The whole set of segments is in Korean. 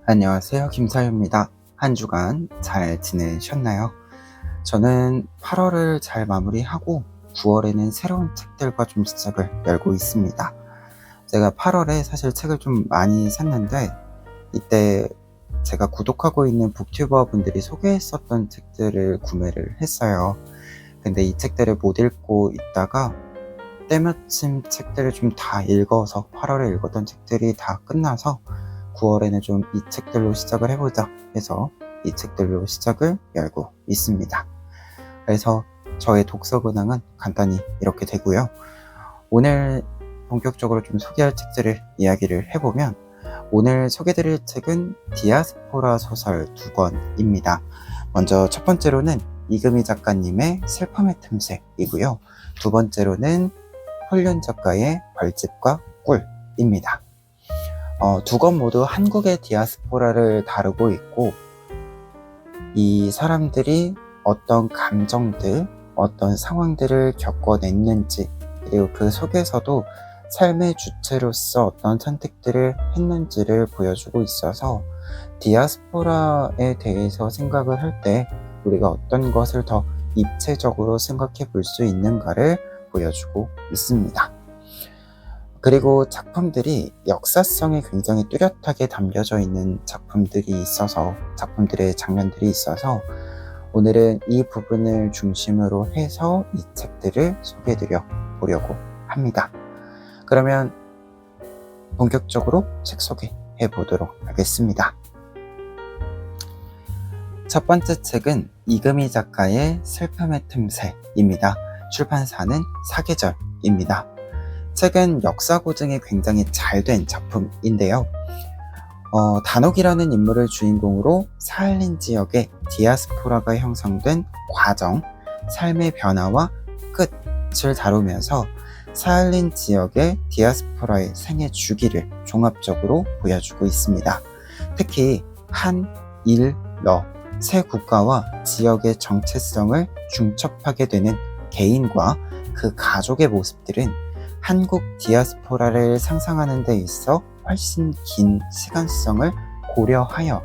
안녕하세요. 김사유입니다. 한 주간 잘 지내셨나요? 저는 8월을 잘 마무리하고 9월에는 새로운 책들과 좀 시작을 열고 있습니다. 제가 8월에 사실 책을 좀 많이 샀는데 이때 제가 구독하고 있는 북튜버 분들이 소개했었던 책들을 구매를 했어요. 근데 이 책들을 못 읽고 있다가 때마침 책들을 좀 다 읽어서 8월에 읽었던 책들이 다 끝나서 9월에는 좀 이 책들로 시작을 해보자 해서 이 책들로 시작을 열고 있습니다. 그래서 저의 독서 근황은 간단히 이렇게 되고요. 오늘 본격적으로 좀 소개할 책들을 이야기를 해보면 오늘 소개드릴 책은 디아스포라 소설 2권입니다. 먼저 첫 번째로는 이금희 작가님의 슬픔의 틈새이고요. 두 번째로는 홀륜 작가의 벌집과 꿀입니다. 두 권 모두 한국의 디아스포라를 다루고 있고 이 사람들이 어떤 감정들, 어떤 상황들을 겪어냈는지 그리고 그 속에서도 삶의 주체로서 어떤 선택들을 했는지를 보여주고 있어서 디아스포라에 대해서 생각을 할 때 우리가 어떤 것을 더 입체적으로 생각해 볼 수 있는가를 보여주고 있습니다. 그리고 작품들이 역사성이 굉장히 뚜렷하게 담겨져 있는 작품들의 장면들이 있어서 오늘은 이 부분을 중심으로 해서 이 책들을 소개해드려 보려고 합니다. 그러면 본격적으로 책 소개해 보도록 하겠습니다. 첫 번째 책은 이금희 작가의 슬픔의 틈새입니다. 출판사는 사계절입니다. 책은 역사 고증이 굉장히 잘 된 작품인데요. 단옥이라는 인물을 주인공으로 사할린 지역의 디아스포라가 형성된 과정, 삶의 변화와 끝을 다루면서 사할린 지역의 디아스포라의 생애 주기를 종합적으로 보여주고 있습니다. 특히 한, 일, 러 세 국가와 지역의 정체성을 중첩하게 되는 개인과 그 가족의 모습들은 한국 디아스포라를 상상하는 데 있어 훨씬 긴 시간성을 고려하여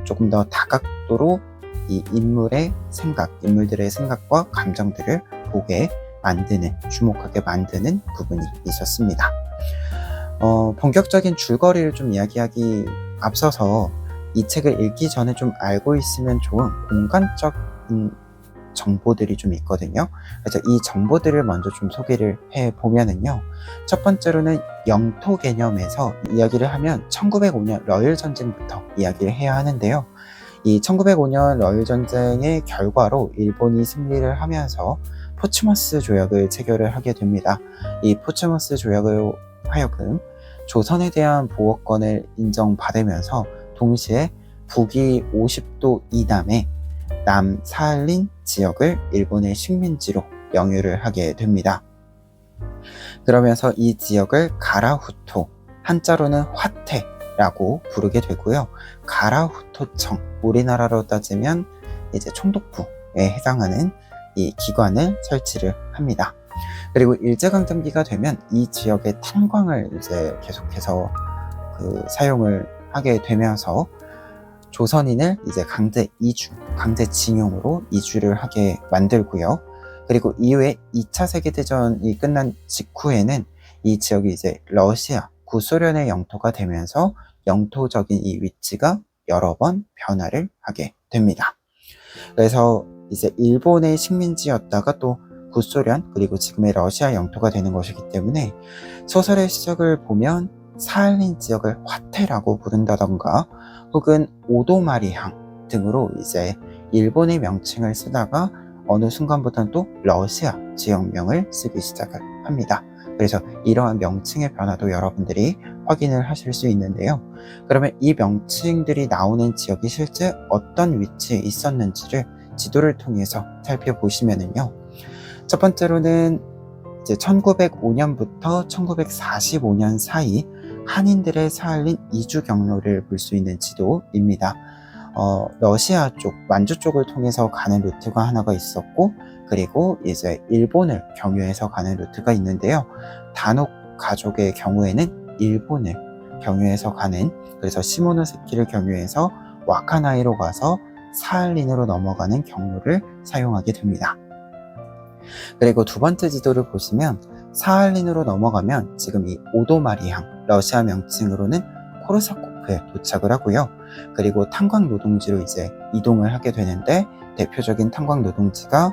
조금 더 다각도로 이 인물들의 생각과 감정들을 주목하게 만드는 부분이 있었습니다. 본격적인 줄거리를 좀 이야기하기 앞서서 이 책을 읽기 전에 좀 알고 있으면 좋은 공간적인 정보들이 좀 있거든요. 그래서 이 정보들을 먼저 좀 소개를 해보면은요. 첫 번째로는 영토 개념에서 이야기를 하면 1905년 러일 전쟁부터 이야기를 해야 하는데요. 이 1905년 러일 전쟁의 결과로 일본이 승리를 하면서 포츠머스 조약을 체결을 하게 됩니다. 이 포츠머스 조약으로 하여금 조선에 대한 보호권을 인정받으면서 동시에 북위 50도 이남의 남사할린 지역을 일본의 식민지로 영유를 하게 됩니다. 그러면서 이 지역을 가라후토, 한자로는 화태라고 부르게 되고요. 가라후토청, 우리나라로 따지면 이제 총독부에 해당하는 이 기관을 설치를 합니다. 그리고 일제강점기가 되면 이 지역의 탄광을 이제 계속해서 사용을 하게 되면서 조선인을 이제 강제징용으로 이주를 하게 만들고요. 그리고 이후에 2차 세계대전이 끝난 직후에는 이 지역이 이제 러시아, 구소련의 영토가 되면서 영토적인 이 위치가 여러 번 변화를 하게 됩니다. 그래서 이제 일본의 식민지였다가 또 구소련 그리고 지금의 러시아 영토가 되는 것이기 때문에 소설의 시작을 보면 사할린 지역을 화태라고 부른다던가 혹은 오도마리항 등으로 이제 일본의 명칭을 쓰다가 어느 순간부터는 또 러시아 지역명을 쓰기 시작을 합니다. 그래서 이러한 명칭의 변화도 여러분들이 확인을 하실 수 있는데요. 그러면 이 명칭들이 나오는 지역이 실제 어떤 위치에 있었는지를 지도를 통해서 살펴보시면은요. 첫 번째로는 이제 1905년부터 1945년 사이 한인들의 사할린 이주 경로를 볼 수 있는 지도입니다. 러시아 쪽, 만주 쪽을 통해서 가는 루트가 하나가 있었고, 그리고 이제 일본을 경유해서 가는 루트가 있는데요. 단옥 가족의 경우에는 일본을 경유해서 가는, 그래서 시모노세키를 경유해서 와카나이로 가서 사할린으로 넘어가는 경로를 사용하게 됩니다. 그리고 두 번째 지도를 보시면 사할린으로 넘어가면 지금 이 오도마리항, 러시아 명칭으로는 코르사코프에 도착을 하고요. 그리고 탄광 노동지로 이제 이동을 하게 되는데, 대표적인 탄광 노동지가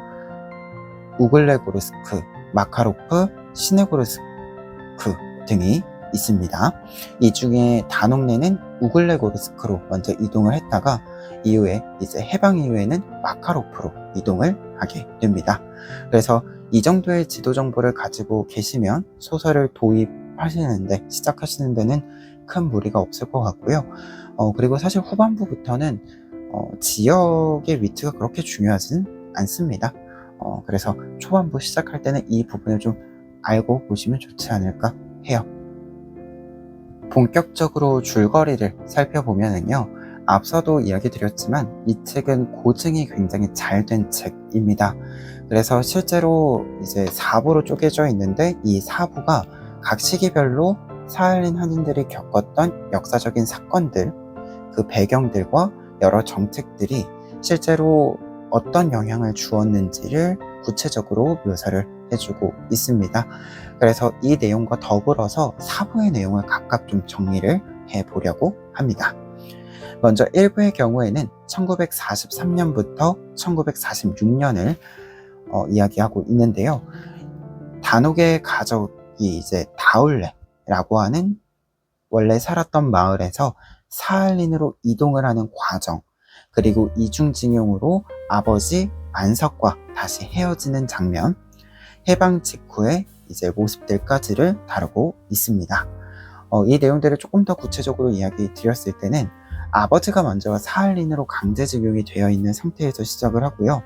우글레고르스크, 마카로프, 시네고르스크 등이 있습니다. 이 중에 다녹네는 우글레고르스크로 먼저 이동을 했다가 이후에 이제 해방 이후에는 마카로프로 이동을 하게 됩니다. 그래서 이 정도의 지도 정보를 가지고 계시면 소설을 시작하시는 데는 큰 무리가 없을 것 같고요. 그리고 사실 후반부부터는 지역의 위치가 그렇게 중요하지는 않습니다. 그래서 초반부 시작할 때는 이 부분을 좀 알고 보시면 좋지 않을까 해요. 본격적으로 줄거리를 살펴보면은요, 앞서도 이야기 드렸지만 이 책은 고증이 굉장히 잘 된 책입니다. 그래서 실제로 이제 4부로 쪼개져 있는데, 이 4부가 각 시기별로 사할린 한인들이 겪었던 역사적인 사건들, 그 배경들과 여러 정책들이 실제로 어떤 영향을 주었는지를 구체적으로 묘사를 해주고 있습니다. 그래서 이 내용과 더불어서 4부의 내용을 각각 좀 정리를 해보려고 합니다. 먼저 1부의 경우에는 1943년부터 1946년을 이야기하고 있는데요. 다녹의 가족이 이제 다울레라고 하는 원래 살았던 마을에서 사할린으로 이동을 하는 과정, 그리고 이중징용으로 아버지 안석과 다시 헤어지는 장면, 해방 직후의 이제 모습들까지를 다루고 있습니다. 이 내용들을 조금 더 구체적으로 이야기 드렸을 때는 아버지가 먼저 사할린으로 강제징용이 되어 있는 상태에서 시작을 하고요.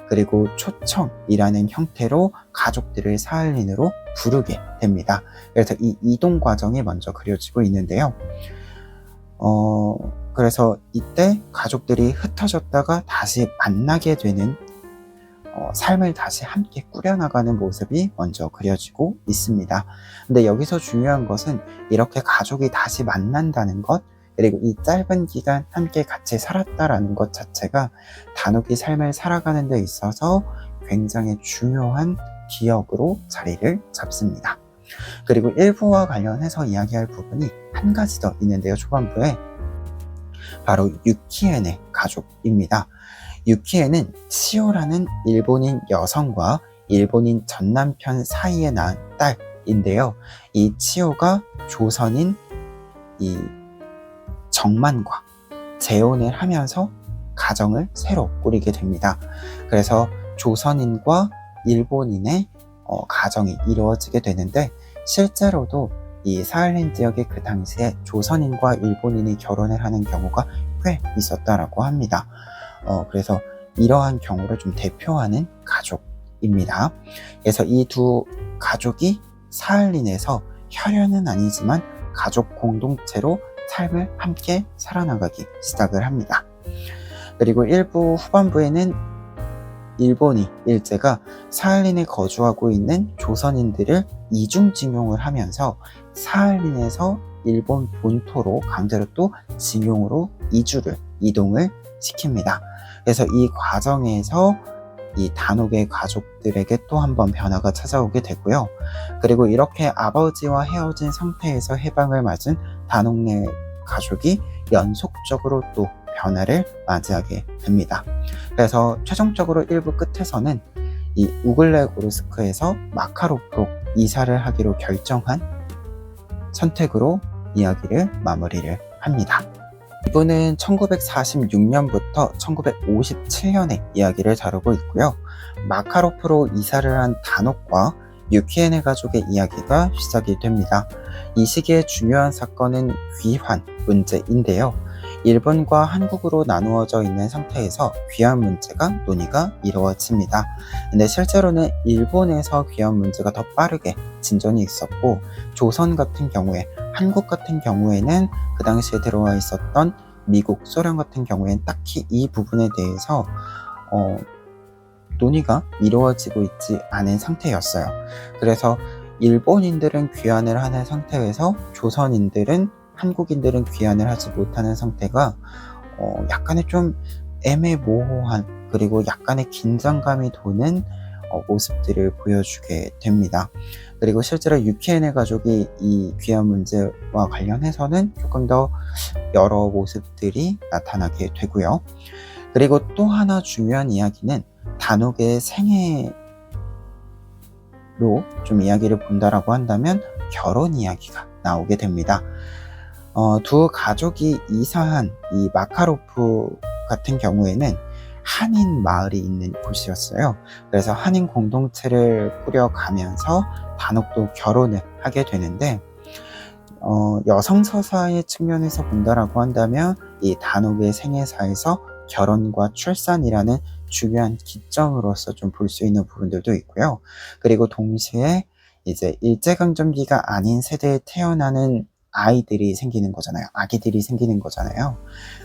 그리고 초청이라는 형태로 가족들을 사할린으로 부르게 됩니다. 그래서 이 이동 과정이 먼저 그려지고 있는데요. 그래서 이때 가족들이 흩어졌다가 다시 만나게 되는 삶을 다시 함께 꾸려나가는 모습이 먼저 그려지고 있습니다. 근데 여기서 중요한 것은 이렇게 가족이 다시 만난다는 것, 그리고 이 짧은 기간 함께 같이 살았다라는 것 자체가 다녹이 삶을 살아가는 데 있어서 굉장히 중요한 기억으로 자리를 잡습니다. 그리고 1부와 관련해서 이야기할 부분이 한 가지 더 있는데요. 초반부에 바로 유키엔의 가족입니다. 유키엔은 치오라는 일본인 여성과 일본인 전남편 사이에 낳은 딸인데요. 이 치오가 조선인 이 정만과 재혼을 하면서 가정을 새로 꾸리게 됩니다. 그래서 조선인과 일본인의 가정이 이루어지게 되는데, 실제로도 이 사할린 지역에 그 당시에 조선인과 일본인이 결혼을 하는 경우가 꽤 있었다라고 합니다. 그래서 이러한 경우를 좀 대표하는 가족입니다. 그래서 이 두 가족이 사할린에서 혈연은 아니지만 가족 공동체로 삶을 함께 살아나가기 시작을 합니다. 그리고 1부 후반부에는 일본이 일제가 사할린에 거주하고 있는 조선인들을 이중징용을 하면서 사할린에서 일본 본토로 강제로 또 징용으로 이동을 시킵니다. 그래서 이 과정에서 이 다녹의 가족들에게 또 한 번 변화가 찾아오게 되고요. 그리고 이렇게 아버지와 헤어진 상태에서 해방을 맞은 다녹네 가족이 연속적으로 또 변화를 맞이하게 됩니다. 그래서 최종적으로 1부 끝에서는 이 우글레고르스크에서 마카로프로 이사를 하기로 결정한 선택으로 이야기를 마무리를 합니다. 이부는 1946년부터 1957년의 이야기를 다루고 있고요. 마카로프로 이사를 한 다녹과 유키엔의 가족의 이야기가 시작이 됩니다. 이 시기의 중요한 사건은 귀환 문제인데요. 일본과 한국으로 나누어져 있는 상태에서 귀환 문제가 논의가 이루어집니다. 근데 실제로는 일본에서 귀환 문제가 더 빠르게 진전이 있었고, 조선 같은 경우에, 한국 같은 경우에는 그 당시에 들어와 있었던 미국, 소련 같은 경우에는 딱히 이 부분에 대해서 논의가 이루어지고 있지 않은 상태였어요. 그래서 일본인들은 귀환을 하는 상태에서 조선인들은 한국인들은 귀환을 하지 못하는 상태가 약간의 좀 애매모호한, 그리고 약간의 긴장감이 도는 모습들을 보여주게 됩니다. 그리고 실제로 유키엔의 가족이 이 귀환 문제와 관련해서는 조금 더 여러 모습들이 나타나게 되고요. 그리고 또 하나 중요한 이야기는 단옥의 생애로 좀 이야기를 본다라고 한다면 결혼 이야기가 나오게 됩니다. 두 가족이 이사한 이 마카로프 같은 경우에는 한인 마을이 있는 곳이었어요. 그래서 한인 공동체를 꾸려가면서 단옥도 결혼을 하게 되는데, 여성 서사의 측면에서 본다라고 한다면 이 단옥의 생애사에서 결혼과 출산이라는 중요한 기점으로서 좀 볼 수 있는 부분들도 있고요. 그리고 동시에 이제 일제강점기가 아닌 세대에 태어나는 아이들이 생기는 거잖아요. 아기들이 생기는 거잖아요.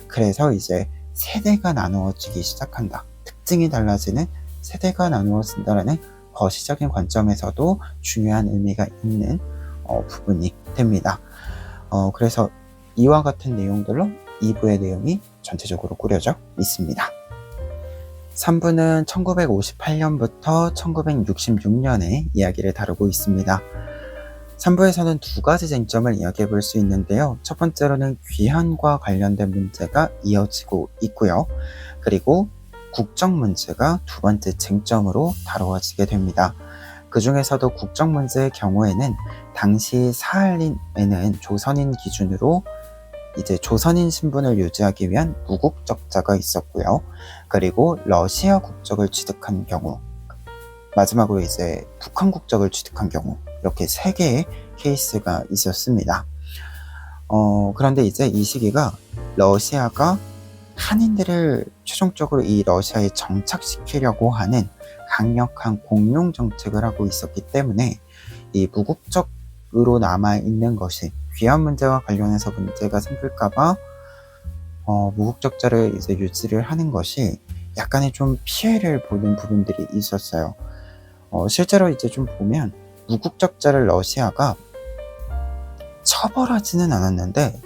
그래서 이제 세대가 나누어지기 시작한다. 특징이 달라지는 세대가 나누어진다라는 거시적인 관점에서도 중요한 의미가 있는 부분이 됩니다. 그래서 이와 같은 내용들로 2부의 내용이 전체적으로 꾸려져 있습니다. 3부는 1958년부터 1966년의 이야기를 다루고 있습니다. 3부에서는 두 가지 쟁점을 이야기해 볼 수 있는데요. 첫 번째로는 귀환과 관련된 문제가 이어지고 있고요. 그리고 국정 문제가 두 번째 쟁점으로 다루어지게 됩니다. 그 중에서도 국정 문제의 경우에는 당시 사할린에는 조선인 기준으로 이제 조선인 신분을 유지하기 위한 무국적자가 있었고요. 그리고 러시아 국적을 취득한 경우, 마지막으로 이제 북한 국적을 취득한 경우, 이렇게 세 개의 케이스가 있었습니다. 그런데 이제 이 시기가 러시아가 한인들을 최종적으로 이 러시아에 정착시키려고 하는 강력한 공용 정책을 하고 있었기 때문에 이 무국적으로 남아있는 것이 귀환 문제와 관련해서 문제가 생길까봐 무국적자를 이제 유지를 하는 것이 약간의 좀 피해를 보는 부분들이 있었어요. 실제로 이제 좀 보면 무국적자를 러시아가 처벌하지는 않았는데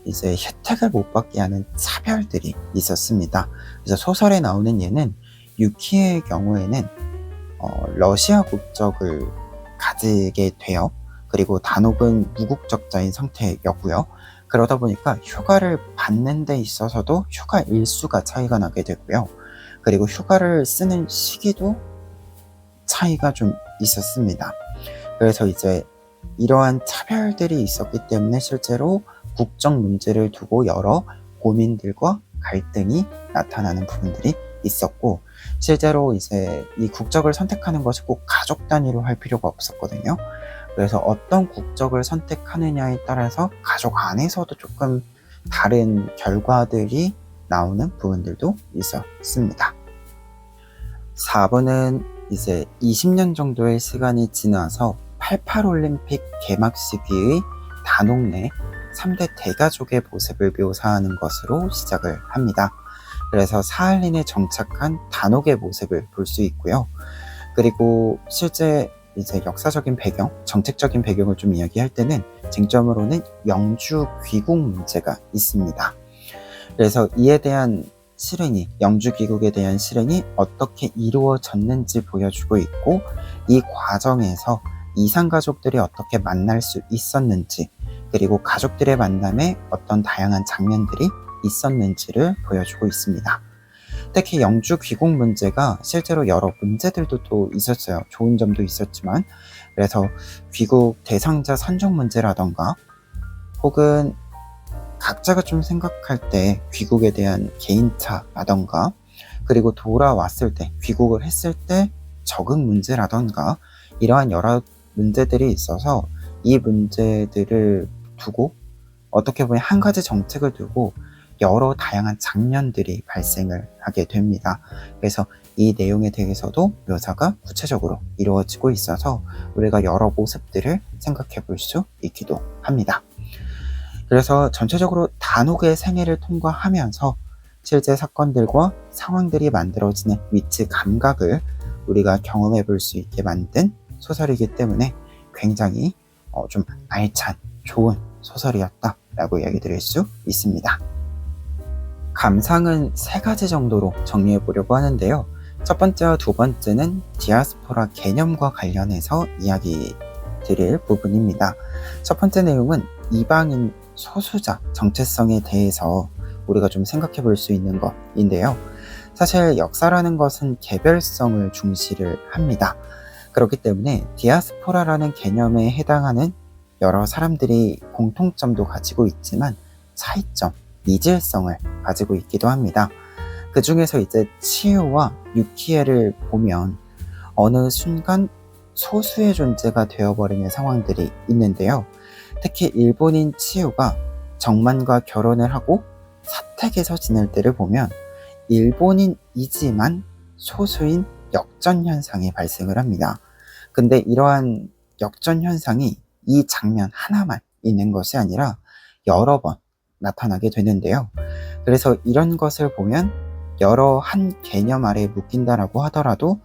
이제 혜택을 못 받게 하는 차별들이 있었습니다. 그래서 소설에 나오는 예는 유키의 경우에는 러시아 국적을 가지게 돼요. 그리고 단옥은 무국적자인 상태였고요. 그러다 보니까 휴가를 받는 데 있어서도 휴가 일수가 차이가 나게 되고요. 그리고 휴가를 쓰는 시기도 차이가 좀 있었습니다. 그래서 이제 이러한 차별들이 있었기 때문에 실제로 국정 문제를 두고 여러 고민들과 갈등이 나타나는 부분들이 있었고, 실제로 이제 이 국적을 선택하는 것이 꼭 가족 단위로 할 필요가 없었거든요. 그래서 어떤 국적을 선택하느냐에 따라서 가족 안에서도 조금 다른 결과들이 나오는 부분들도 있었습니다. 4부는 이제 20년 정도의 시간이 지나서 88 올림픽 개막 시기의 단옥 내 3대 대가족의 모습을 묘사하는 것으로 시작을 합니다. 그래서 사할린에 정착한 단옥의 모습을 볼 수 있고요. 그리고 실제 이제 역사적인 배경, 정책적인 배경을 좀 이야기할 때는 쟁점으로는 영주 귀국 문제가 있습니다. 그래서 이에 대한 실행이, 영주 귀국에 대한 실행이 어떻게 이루어졌는지 보여주고 있고, 이 과정에서 이산 가족들이 어떻게 만날 수 있었는지, 그리고 가족들의 만남에 어떤 다양한 장면들이 있었는지를 보여주고 있습니다. 특히 영주 귀국 문제가 실제로 여러 문제들도 또 있었어요. 좋은 점도 있었지만, 그래서 귀국 대상자 선정 문제라던가, 혹은 각자가 좀 생각할 때 귀국에 대한 개인차라던가, 그리고 돌아왔을 때, 귀국을 했을 때 적응 문제라던가, 이러한 여러 문제들이 있어서 이 문제들을 두고 어떻게 보면 한 가지 정책을 두고 여러 다양한 장면들이 발생을 하게 됩니다. 그래서 이 내용에 대해서도 묘사가 구체적으로 이루어지고 있어서 우리가 여러 모습들을 생각해 볼 수 있기도 합니다. 그래서 전체적으로 단옥의 생애를 통과하면서 실제 사건들과 상황들이 만들어지는 위치 감각을 우리가 경험해 볼 수 있게 만든 소설이기 때문에 굉장히 좀 알찬 좋은 소설이었다 라고 이야기 드릴 수 있습니다. 감상은 3가지 정도로 정리해 보려고 하는데요. 첫 번째와 두 번째는 디아스포라 개념과 관련해서 이야기 드릴 부분입니다. 첫 번째 내용은 이방인 소수자 정체성에 대해서 우리가 좀 생각해 볼 수 있는 것인데요. 사실 역사라는 것은 개별성을 중시를 합니다. 그렇기 때문에 디아스포라라는 개념에 해당하는 여러 사람들이 공통점도 가지고 있지만 차이점, 이질성을 가지고 있기도 합니다. 그 중에서 이제 치유와 유키에를 보면 어느 순간 소수의 존재가 되어버리는 상황들이 있는데요. 특히 일본인 치유가 정만과 결혼을 하고 사택에서 지낼 때를 보면 일본인이지만 소수인 역전 현상이 발생을 합니다. 근데 이러한 역전 현상이 이 장면 하나만 있는 것이 아니라 여러 번 나타나게 되는데요. 그래서 이런 것을 보면 여러 한 개념 아래에 묶인다라고 하더라도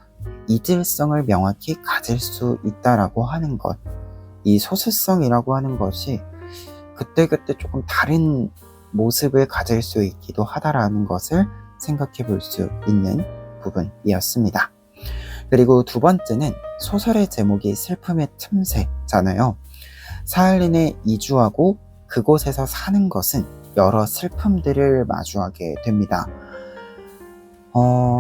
이질성을 명확히 가질 수 있다라고 하는 것, 이 소수성이라고 하는 것이 그때그때 조금 다른 모습을 가질 수 있기도 하다라는 것을 생각해 볼 수 있는 부분이었습니다. 그리고 두 번째는 소설의 제목이 슬픔의 틈새잖아요. 사할린에 이주하고 그곳에서 사는 것은 여러 슬픔들을 마주하게 됩니다.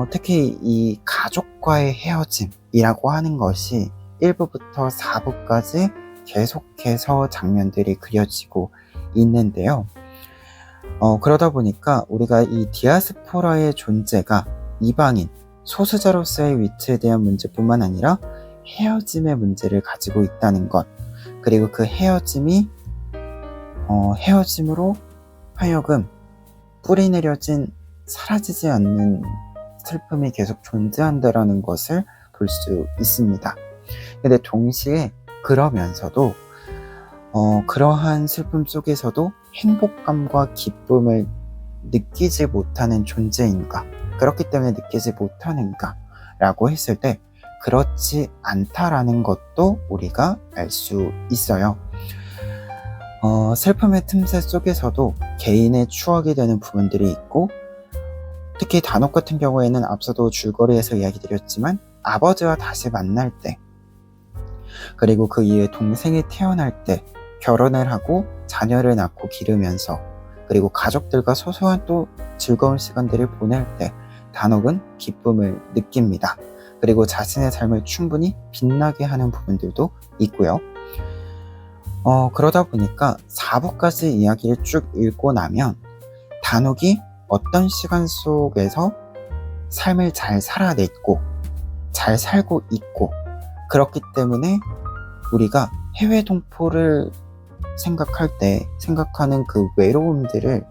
특히 이 가족과의 헤어짐이라고 하는 것이 1부부터 4부까지 계속해서 장면들이 그려지고 있는데요. 그러다 보니까 우리가 이 디아스포라의 존재가 이방인, 소수자로서의 위치에 대한 문제뿐만 아니라 헤어짐의 문제를 가지고 있다는 것, 그리고 그 헤어짐이 헤어짐으로 하여금 뿌리 내려진 사라지지 않는 슬픔이 계속 존재한다라는 것을 볼 수 있습니다. 근데 동시에 그러면서도 그러한 슬픔 속에서도 행복감과 기쁨을 느끼지 못하는 존재인가, 그렇기 때문에 느끼지 못하는가 라고 했을 때 그렇지 않다라는 것도 우리가 알 수 있어요. 슬픔의 틈새 속에서도 개인의 추억이 되는 부분들이 있고, 특히 단옥 같은 경우에는 앞서도 줄거리에서 이야기 드렸지만 아버지와 다시 만날 때, 그리고 그 이후에 동생이 태어날 때, 결혼을 하고 자녀를 낳고 기르면서, 그리고 가족들과 소소한 또 즐거운 시간들을 보낼 때 단옥은 기쁨을 느낍니다. 그리고 자신의 삶을 충분히 빛나게 하는 부분들도 있고요. 그러다 보니까 4부까지 이야기를 쭉 읽고 나면 단옥이 어떤 시간 속에서 삶을 잘 살아냈고 잘 살고 있고, 그렇기 때문에 우리가 해외 동포를 생각할 때 생각하는 그 외로움들을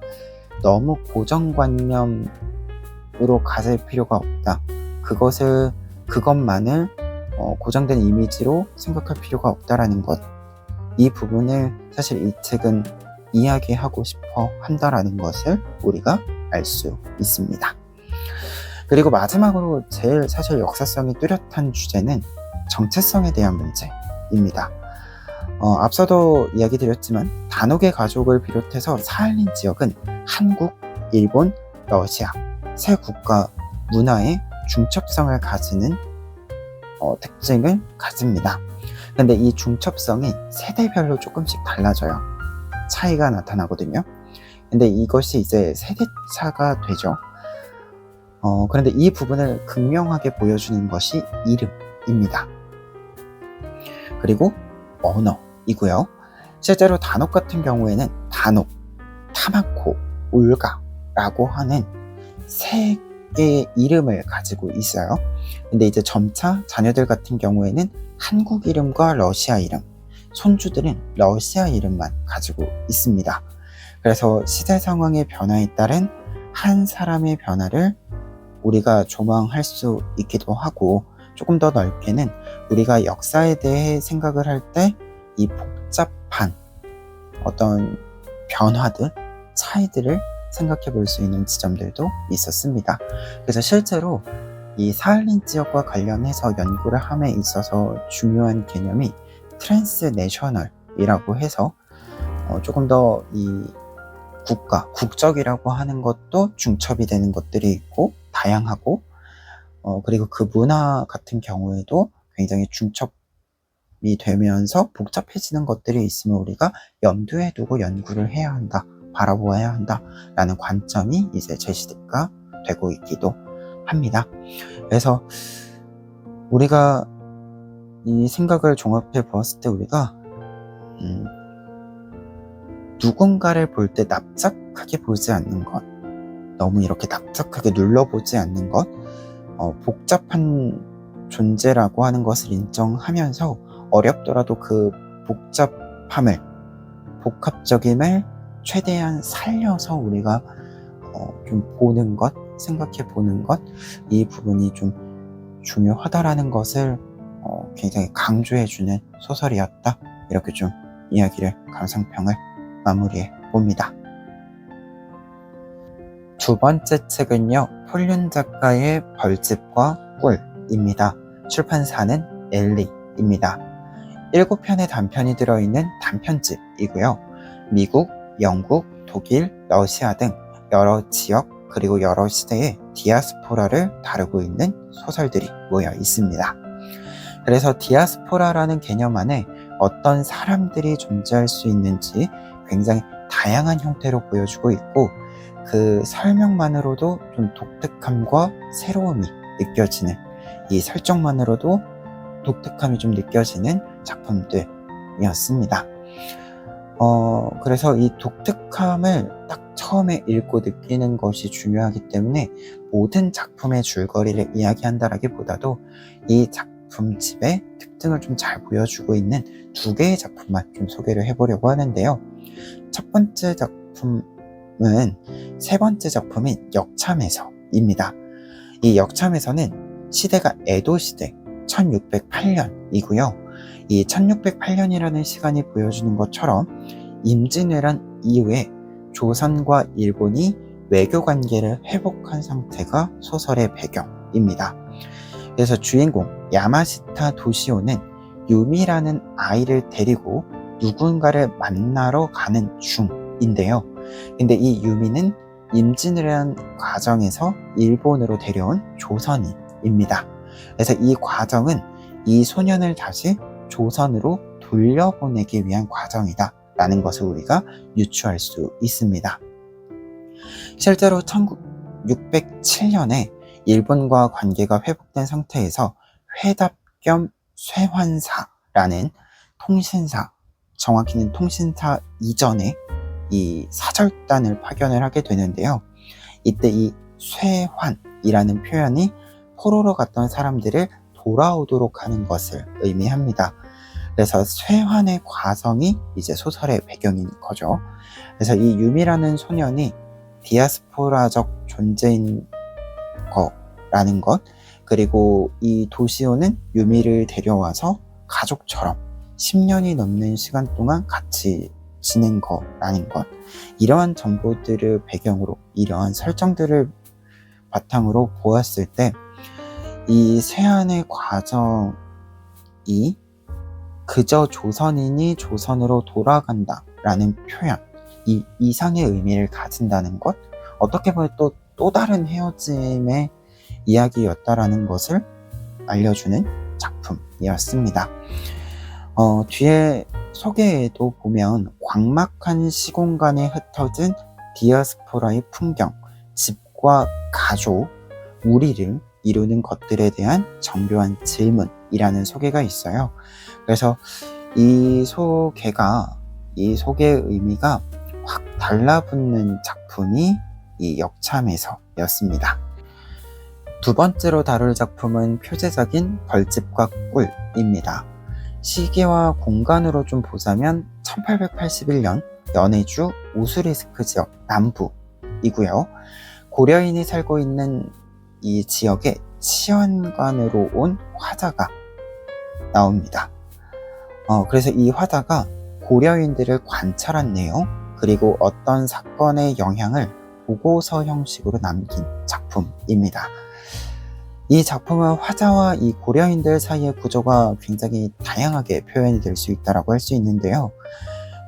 너무 고정관념으로 가질 필요가 없다. 그것만을 고정된 이미지로 생각할 필요가 없다라는 것. 이 부분을 사실 이 책은 이야기하고 싶어 한다라는 것을 우리가 알 수 있습니다. 그리고 마지막으로 제일 사실 역사성이 뚜렷한 주제는 정체성에 대한 문제입니다. 앞서도 이야기 드렸지만 단옥의 가족을 비롯해서 사할린 지역은 한국, 일본, 러시아 세 국가 문화의 중첩성을 가지는 특징을 가집니다. 근데 이 중첩성이 세대별로 조금씩 달라져요. 차이가 나타나거든요. 근데 이것이 이제 세대차가 되죠. 그런데 이 부분을 극명하게 보여주는 것이 이름입니다. 그리고 언어이고요. 실제로 단옥 같은 경우에는 단옥, 타마코, 올가라고 하는 세 개의 이름을 가지고 있어요. 근데 이제 점차 자녀들 같은 경우에는 한국 이름과 러시아 이름, 손주들은 러시아 이름만 가지고 있습니다. 그래서 시대 상황의 변화에 따른 한 사람의 변화를 우리가 조망할 수 있기도 하고, 조금 더 넓게는 우리가 역사에 대해 생각을 할 때 이 복잡한 어떤 변화들, 차이들을 생각해 볼 수 있는 지점들도 있었습니다. 그래서 실제로 이 사할린 지역과 관련해서 연구를 함에 있어서 중요한 개념이 트랜스내셔널이라고 해서 조금 더 이 국적이라고 하는 것도 중첩이 되는 것들이 있고 다양하고, 그리고 그 문화 같은 경우에도 굉장히 중첩이 되면서 복잡해지는 것들이 있으면 우리가 염두에 두고 연구를 해야 한다, 바라보아야 한다 라는 관점이 이제 제시가 되고 있기도 합니다. 그래서 우리가 이 생각을 종합해 보았을 때 우리가 누군가를 볼 때 납작하게 보지 않는 것, 너무 이렇게 납작하게 눌러보지 않는 것, 복잡한 존재라고 하는 것을 인정하면서 어렵더라도 그 복잡함을, 복합적임을 최대한 살려서 우리가 좀 보는 것, 생각해 보는 것, 이 부분이 좀 중요하다라는 것을 굉장히 강조해주는 소설이었다, 이렇게 좀 이야기를, 감상평을 마무리해 봅니다. 두 번째 책은요, 폴륜 작가의 벌집과 꿀입니다. 출판사는 엘리입니다. 7편의 단편이 들어있는 단편집이고요. 미국, 영국, 독일, 러시아 등 여러 지역 그리고 여러 시대의 디아스포라를 다루고 있는 소설들이 모여 있습니다. 그래서 디아스포라라는 개념 안에 어떤 사람들이 존재할 수 있는지 굉장히 다양한 형태로 보여주고 있고, 그 설명만으로도 좀 독특함과 새로움이 느껴지는, 이 설정만으로도 독특함이 좀 느껴지는 작품들이었습니다. 그래서 이 독특함을 딱 처음에 읽고 느끼는 것이 중요하기 때문에 모든 작품의 줄거리를 이야기한다라기보다도 이 작품집의 특징을 좀 잘 보여주고 있는 2개의 작품만 좀 소개를 해보려고 하는데요. 첫 번째 작품은 세 번째 작품인 역참에서입니다. 이 역참에서는 시대가 에도 시대 1608년이고요. 이 1608년이라는 시간이 보여주는 것처럼 임진왜란 이후에 조선과 일본이 외교 관계를 회복한 상태가 소설의 배경입니다. 그래서 주인공 야마시타 도시오는 유미라는 아이를 데리고 누군가를 만나러 가는 중인데요. 근데 이 유미는 임진왜란 과정에서 일본으로 데려온 조선인입니다. 그래서 이 과정은 이 소년을 다시 조선으로 돌려보내기 위한 과정이다 라는 것을 우리가 유추할 수 있습니다. 실제로 1607년에 일본과 관계가 회복된 상태에서 회답 겸 쇠환사라는 통신사, 정확히는 통신사 이전에 이 사절단을 파견을 하게 되는데요. 이때 이 쇠환이라는 표현이 포로로 갔던 사람들을 돌아오도록 하는 것을 의미합니다. 그래서 쇠환의 과정이 이제 소설의 배경인 거죠. 그래서 이 유미라는 소년이 디아스포라적 존재인 거라는 것, 그리고 이 도시오는 유미를 데려와서 가족처럼 10년이 넘는 시간 동안 같이 지낸 거라는 것, 이러한 정보들을 배경으로, 이러한 설정들을 바탕으로 보았을 때 이 쇠환의 과정이 그저 조선인이 조선으로 돌아간다 라는 표현, 이 이상의 의미를 가진다는 것, 어떻게 보면 또 다른 헤어짐의 이야기였다라는 것을 알려주는 작품이었습니다. 뒤에 소개에도 보면 광막한 시공간에 흩어진 디아스포라의 풍경, 집과 가족, 우리를 이루는 것들에 대한 정교한 질문이라는 소개가 있어요. 그래서 이 소개의 의미가 확 달라붙는 작품이 이 역참에서였습니다. 두 번째로 다룰 작품은 표제작인 벌집과 꿀입니다. 시기와 공간으로 좀 보자면 1881년 연해주 우수리스크 지역 남부이고요. 고려인이 살고 있는 이 지역에 치안관으로 온 화자가 나옵니다. 그래서 이 화자가 고려인들을 관찰한 내용, 그리고 어떤 사건의 영향을 보고서 형식으로 남긴 작품입니다. 이 작품은 화자와 이 고려인들 사이의 구조가 굉장히 다양하게 표현이 될 수 있다고 할 수 있는데요.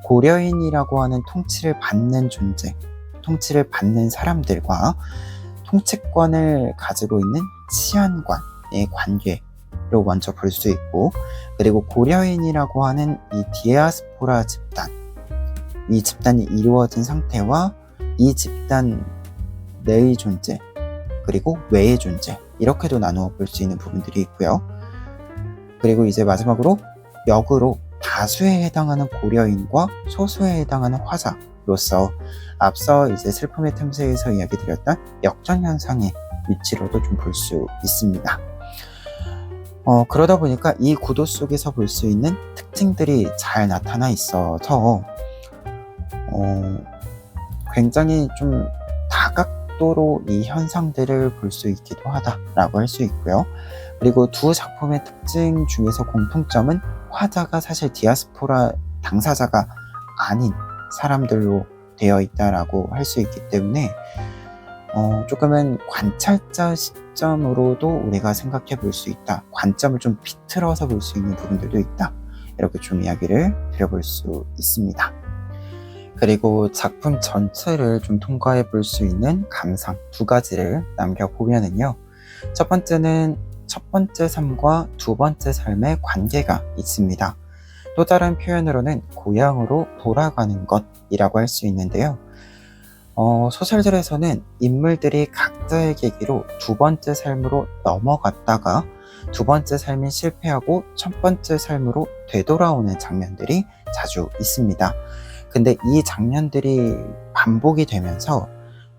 고려인이라고 하는 통치를 받는 존재, 통치를 받는 사람들과 통치권을 가지고 있는 치안관의 관계로 먼저 볼 수 있고, 그리고 고려인이라고 하는 이 디아스포라 집단, 이 집단이 이루어진 상태와 이 집단 내의 존재, 그리고 외의 존재, 이렇게도 나누어 볼 수 있는 부분들이 있고요. 그리고 이제 마지막으로 역으로 다수에 해당하는 고려인과 소수에 해당하는 화자로서 앞서 이제 슬픔의 틈새에서 이야기 드렸던 역전현상의 위치로도 좀 볼 수 있습니다. 그러다 보니까 이 구도 속에서 볼 수 있는 특징들이 잘 나타나 있어서 굉장히 좀 다각도로 이 현상들을 볼 수 있기도 하다라고 할 수 있고요. 그리고 두 작품의 특징 중에서 공통점은 화자가 사실 디아스포라 당사자가 아닌 사람들로 되어 있다라고 할 수 있기 때문에 조금은 관찰자 시점으로도 우리가 생각해 볼 수 있다. 관점을 좀 비틀어서 볼 수 있는 부분들도 있다. 이렇게 좀 이야기를 드려볼 수 있습니다. 그리고 작품 전체를 좀 통과해 볼 수 있는 감상 두 가지를 남겨보면은요. 첫 번째는 첫 번째 삶과 두 번째 삶의 관계가 있습니다. 또 다른 표현으로는 고향으로 돌아가는 것이라고 할 수 있는데요. 소설들에서는 인물들이 각자의 계기로 두 번째 삶으로 넘어갔다가 두 번째 삶이 실패하고 첫 번째 삶으로 되돌아오는 장면들이 자주 있습니다. 근데 이 장면들이 반복이 되면서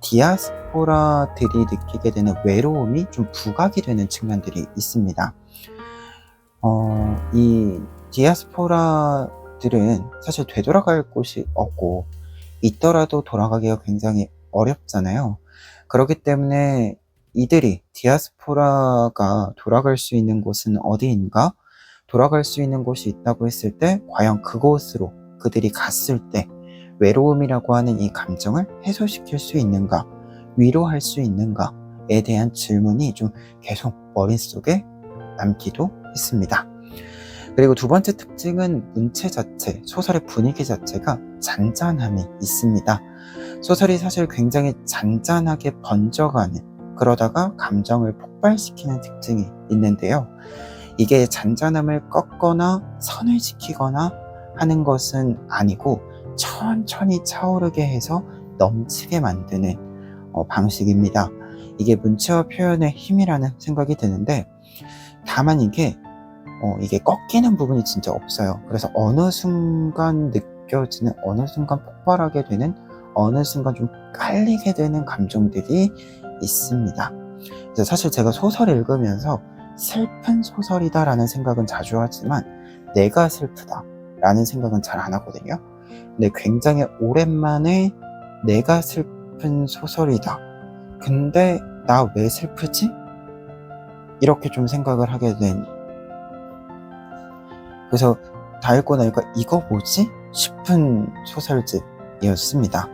디아스포라들이 느끼게 되는 외로움이 좀 부각이 되는 측면들이 있습니다. 이 디아스포라들은 사실 되돌아갈 곳이 없고 있더라도 돌아가기가 굉장히 어렵잖아요. 그렇기 때문에 이들이 디아스포라가 돌아갈 수 있는 곳은 어디인가? 돌아갈 수 있는 곳이 있다고 했을 때 과연 그곳으로 그들이 갔을 때 외로움이라고 하는 이 감정을 해소시킬 수 있는가, 위로할 수 있는가에 대한 질문이 좀 계속 머릿속에 남기도 했습니다. 그리고 두 번째 특징은 문체 자체, 소설의 분위기 자체가 잔잔함이 있습니다. 소설이 사실 굉장히 잔잔하게 번져가는, 그러다가 감정을 폭발시키는 특징이 있는데요. 이게 잔잔함을 꺾거나 선회시키거나 하는 것은 아니고 천천히 차오르게 해서 넘치게 만드는 방식입니다. 이게 문체와 표현의 힘이라는 생각이 드는데, 다만 이게 꺾이는 부분이 진짜 없어요. 그래서 어느 순간 느껴지는, 어느 순간 폭발하게 되는, 어느 순간 좀 깔리게 되는 감정들이 있습니다. 그래서 사실 제가 소설 읽으면서 슬픈 소설이다라는 생각은 자주 하지만 내가 슬프다 라는 생각은 잘 안 하거든요. 근데 굉장히 오랜만에 내가 슬픈 소설이다. 근데 나 왜 슬프지? 이렇게 좀 생각을 하게 된, 그래서 다 읽고 나니까 이거 뭐지? 싶은 소설집이었습니다.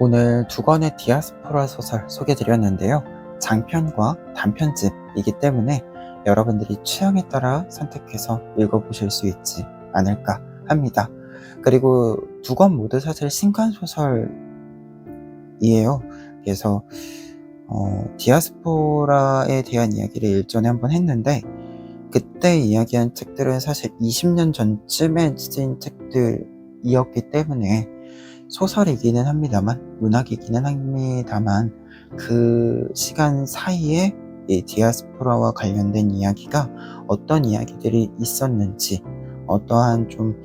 오늘 두 권의 디아스포라 소설 소개드렸는데요. 장편과 단편집이기 때문에 여러분들이 취향에 따라 선택해서 읽어보실 수 있지 않을까 합니다. 그리고 두 권 모두 사실 신간소설이에요. 그래서 디아스포라에 대한 이야기를 일전에 한번 했는데, 그때 이야기한 책들은 사실 20년 전쯤에 쓰인 책들이었기 때문에 소설이기는 합니다만, 문학이기는 합니다만, 그 시간 사이에 이 디아스포라와 관련된 이야기가 어떤 이야기들이 있었는지, 어떠한 좀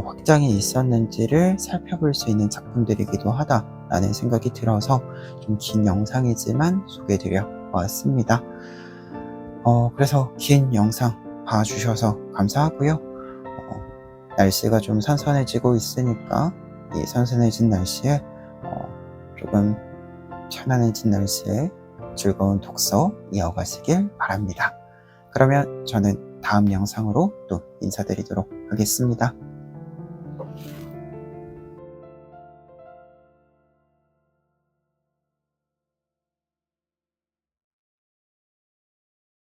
확장이 있었는지를 살펴볼 수 있는 작품들이기도 하다라는 생각이 들어서 좀 긴 영상이지만 소개드려 왔습니다. 그래서 긴 영상 봐주셔서 감사하고요. 날씨가 좀 선선해지고 있으니까 이 선선해진 날씨에 조금 편안해진 날씨에 즐거운 독서 이어가시길 바랍니다. 그러면 저는 다음 영상으로 또 인사드리도록 하겠습니다.